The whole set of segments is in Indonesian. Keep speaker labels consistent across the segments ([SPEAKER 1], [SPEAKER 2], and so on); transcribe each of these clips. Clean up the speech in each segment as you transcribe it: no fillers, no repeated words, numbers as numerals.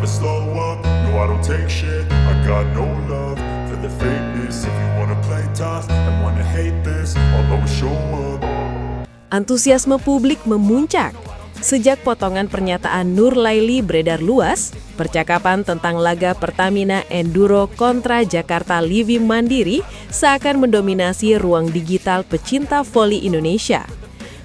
[SPEAKER 1] slow up, no I don't take shit. I got no love for the fakeness. If you wanna play tough and wanna hate this, I'll always show up.
[SPEAKER 2] Antusiasme publik memuncak. Sejak potongan pernyataan Nur Laili beredar luas, percakapan tentang laga Pertamina Enduro kontra Jakarta Livin Mandiri seakan mendominasi ruang digital pecinta voli Indonesia.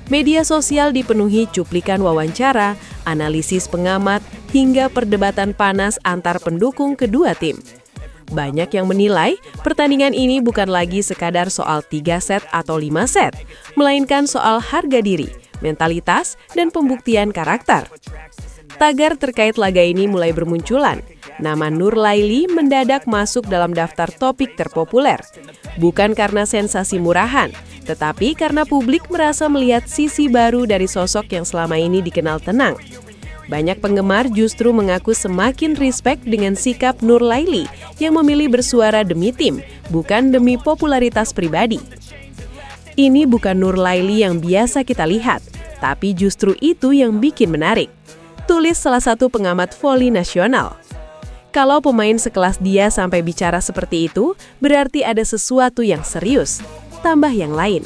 [SPEAKER 2] Media sosial dipenuhi cuplikan wawancara, analisis pengamat, hingga perdebatan panas antar pendukung kedua tim. Banyak yang menilai pertandingan ini bukan lagi sekadar soal 3 set atau 5 set, melainkan soal harga diri, mentalitas, dan pembuktian karakter. Tagar terkait laga ini mulai bermunculan. Nama Nur Laili mendadak masuk dalam daftar topik terpopuler. Bukan karena sensasi murahan, tetapi karena publik merasa melihat sisi baru dari sosok yang selama ini dikenal tenang. Banyak penggemar justru mengaku semakin respect dengan sikap Nur Laili yang memilih bersuara demi tim, bukan demi popularitas pribadi. Ini bukan Nur Laili yang biasa kita lihat, tapi justru itu yang bikin menarik. Tulis salah satu pengamat voli nasional. Kalau pemain sekelas dia sampai bicara seperti itu, berarti ada sesuatu yang serius, tambah yang lain.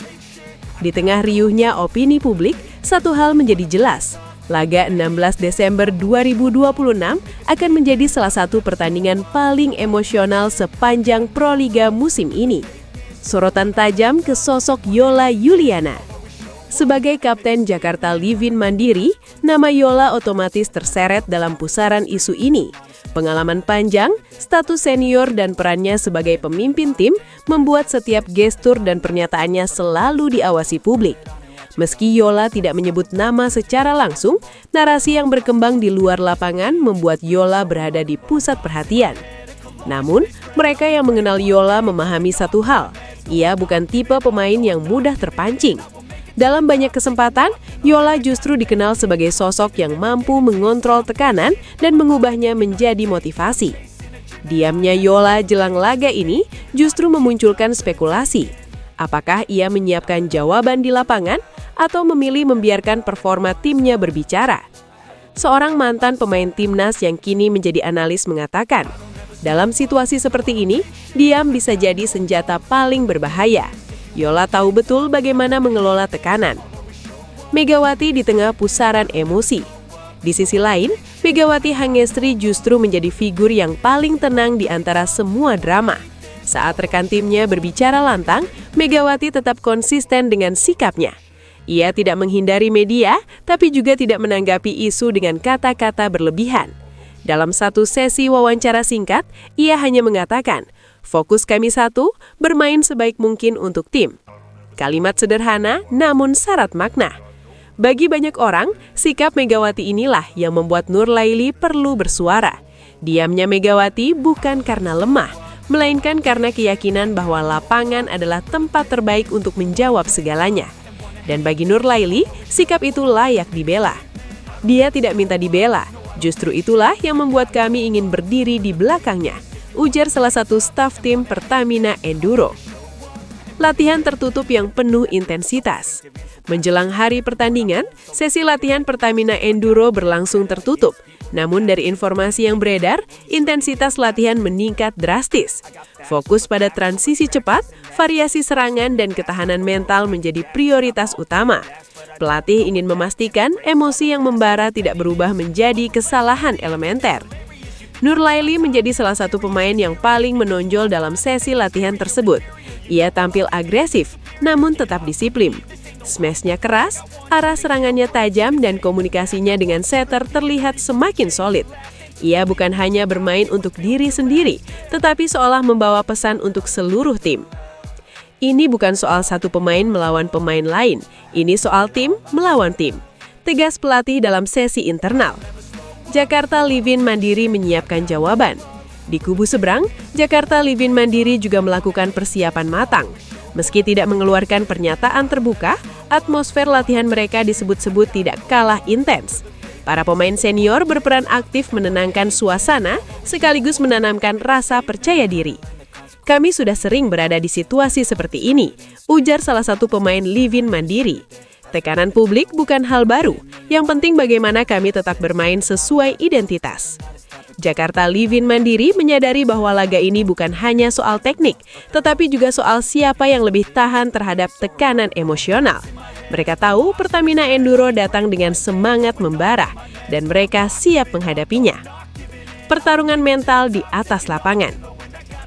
[SPEAKER 2] Di tengah riuhnya opini publik, satu hal menjadi jelas. Laga 16 Desember 2026 akan menjadi salah satu pertandingan paling emosional sepanjang Proliga musim ini. Sorotan tajam ke sosok Yola Yuliana. Sebagai kapten Jakarta Livin Mandiri, nama Yola otomatis terseret dalam pusaran isu ini. Pengalaman panjang, status senior, dan perannya sebagai pemimpin tim membuat setiap gestur dan pernyataannya selalu diawasi publik. Meski Yola tidak menyebut nama secara langsung, narasi yang berkembang di luar lapangan membuat Yola berada di pusat perhatian. Namun, mereka yang mengenal Yola memahami satu hal, ia bukan tipe pemain yang mudah terpancing. Dalam banyak kesempatan, Yola justru dikenal sebagai sosok yang mampu mengontrol tekanan dan mengubahnya menjadi motivasi. Diamnya Yola jelang laga ini justru memunculkan spekulasi. Apakah ia menyiapkan jawaban di lapangan atau memilih membiarkan performa timnya berbicara? Seorang mantan pemain timnas yang kini menjadi analis mengatakan, dalam situasi seperti ini, diam bisa jadi senjata paling berbahaya. Yola tahu betul bagaimana mengelola tekanan. Megawati di tengah pusaran emosi. Di sisi lain, Megawati Hangestri justru menjadi figur yang paling tenang di antara semua drama. Saat rekan timnya berbicara lantang, Megawati tetap konsisten dengan sikapnya. Ia tidak menghindari media, tapi juga tidak menanggapi isu dengan kata-kata berlebihan. Dalam satu sesi wawancara singkat, ia hanya mengatakan, "Fokus kami satu, bermain sebaik mungkin untuk tim." Kalimat sederhana, namun syarat makna. Bagi banyak orang, sikap Megawati inilah yang membuat Nur Laili perlu bersuara. Diamnya Megawati bukan karena lemah, melainkan karena keyakinan bahwa lapangan adalah tempat terbaik untuk menjawab segalanya. Dan bagi Nur Laili, sikap itu layak dibela. Dia tidak minta dibela, justru itulah yang membuat kami ingin berdiri di belakangnya, ujar salah satu staf tim Pertamina Enduro. Latihan tertutup yang penuh intensitas. Menjelang hari pertandingan, sesi latihan Pertamina Enduro berlangsung tertutup. Namun dari informasi yang beredar, intensitas latihan meningkat drastis. Fokus pada transisi cepat, variasi serangan, dan ketahanan mental menjadi prioritas utama. Pelatih ingin memastikan emosi yang membara tidak berubah menjadi kesalahan elementer. Nur Laili menjadi salah satu pemain yang paling menonjol dalam sesi latihan tersebut. Ia tampil agresif, namun tetap disiplin. Smashnya keras, arah serangannya tajam, dan komunikasinya dengan setter terlihat semakin solid. Ia bukan hanya bermain untuk diri sendiri, tetapi seolah membawa pesan untuk seluruh tim. Ini bukan soal satu pemain melawan pemain lain, ini soal tim melawan tim. Tegas pelatih dalam sesi internal. Jakarta Livin Mandiri menyiapkan jawaban. Di kubu seberang, Jakarta Livin Mandiri juga melakukan persiapan matang. Meski tidak mengeluarkan pernyataan terbuka, atmosfer latihan mereka disebut-sebut tidak kalah intens. Para pemain senior berperan aktif menenangkan suasana sekaligus menanamkan rasa percaya diri. Kami sudah sering berada di situasi seperti ini, ujar salah satu pemain Livin Mandiri. Tekanan publik bukan hal baru, yang penting bagaimana kami tetap bermain sesuai identitas. Jakarta Livin Mandiri menyadari bahwa laga ini bukan hanya soal teknik, tetapi juga soal siapa yang lebih tahan terhadap tekanan emosional. Mereka tahu Pertamina Enduro datang dengan semangat membara, dan mereka siap menghadapinya. Pertarungan mental di atas lapangan.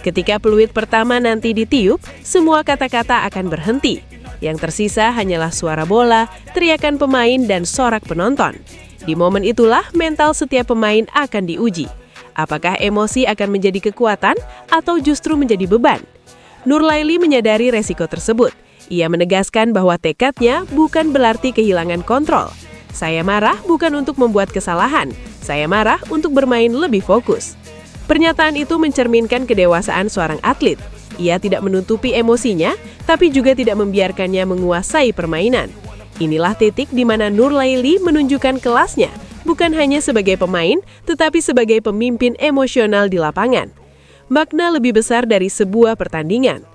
[SPEAKER 2] Ketika peluit pertama nanti ditiup, semua kata-kata akan berhenti. Yang tersisa hanyalah suara bola, teriakan pemain, dan sorak penonton. Di momen itulah mental setiap pemain akan diuji. Apakah emosi akan menjadi kekuatan atau justru menjadi beban? Nurlaily menyadari resiko tersebut. Ia menegaskan bahwa tekadnya bukan berarti kehilangan kontrol. Saya marah bukan untuk membuat kesalahan, saya marah untuk bermain lebih fokus. Pernyataan itu mencerminkan kedewasaan seorang atlet. Ia tidak menutupi emosinya, tapi juga tidak membiarkannya menguasai permainan. Inilah titik di mana Nurlaily menunjukkan kelasnya, bukan hanya sebagai pemain, tetapi sebagai pemimpin emosional di lapangan. Makna lebih besar dari sebuah pertandingan.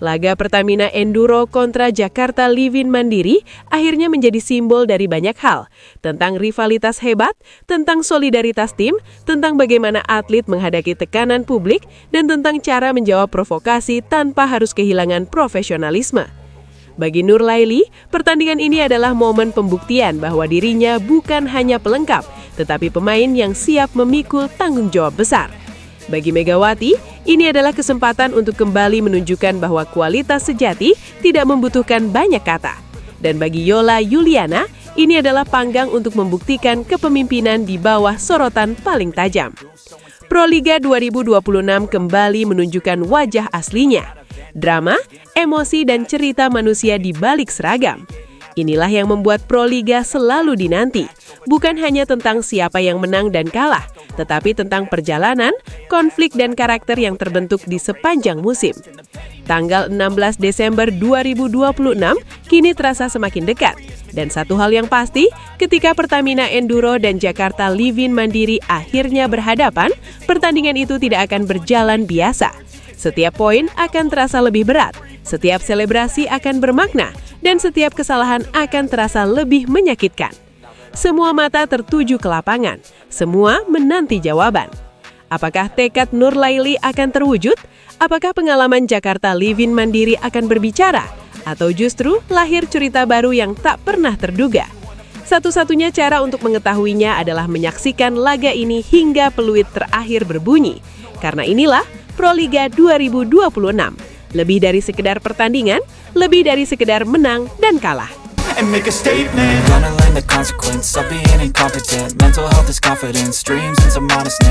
[SPEAKER 2] Laga Pertamina Enduro kontra Jakarta Livin Mandiri akhirnya menjadi simbol dari banyak hal, tentang rivalitas hebat, tentang solidaritas tim, tentang bagaimana atlet menghadapi tekanan publik, dan tentang cara menjawab provokasi tanpa harus kehilangan profesionalisme. Bagi Nurlaily, pertandingan ini adalah momen pembuktian bahwa dirinya bukan hanya pelengkap, tetapi pemain yang siap memikul tanggung jawab besar. Bagi Megawati, ini adalah kesempatan untuk kembali menunjukkan bahwa kualitas sejati tidak membutuhkan banyak kata. Dan bagi Yola Yuliana, ini adalah panggang untuk membuktikan kepemimpinan di bawah sorotan paling tajam. Proliga 2026 kembali menunjukkan wajah aslinya. Drama, emosi, dan cerita manusia di balik seragam. Inilah yang membuat Proliga selalu dinanti. Bukan hanya tentang siapa yang menang dan kalah, tetapi tentang perjalanan, konflik, dan karakter yang terbentuk di sepanjang musim. Tanggal 16 Desember 2026 kini terasa semakin dekat. Dan satu hal yang pasti, ketika Pertamina Enduro dan Jakarta Livin Mandiri akhirnya berhadapan, pertandingan itu tidak akan berjalan biasa. Setiap poin akan terasa lebih berat, setiap selebrasi akan bermakna, dan setiap kesalahan akan terasa lebih menyakitkan. Semua mata tertuju ke lapangan, semua menanti jawaban. Apakah tekad Nurlaily akan terwujud? Apakah pengalaman Jakarta Livin Mandiri akan berbicara? Atau justru lahir cerita baru yang tak pernah terduga? Satu-satunya cara untuk mengetahuinya adalah menyaksikan laga ini hingga peluit terakhir berbunyi. Karena inilah Proliga 2026. Lebih dari sekedar pertandingan, lebih dari sekedar menang dan kalah.
[SPEAKER 3] And make a statement. Gonna learn the consequence of being incompetent. Mental health is confidence, dreams and some honestness.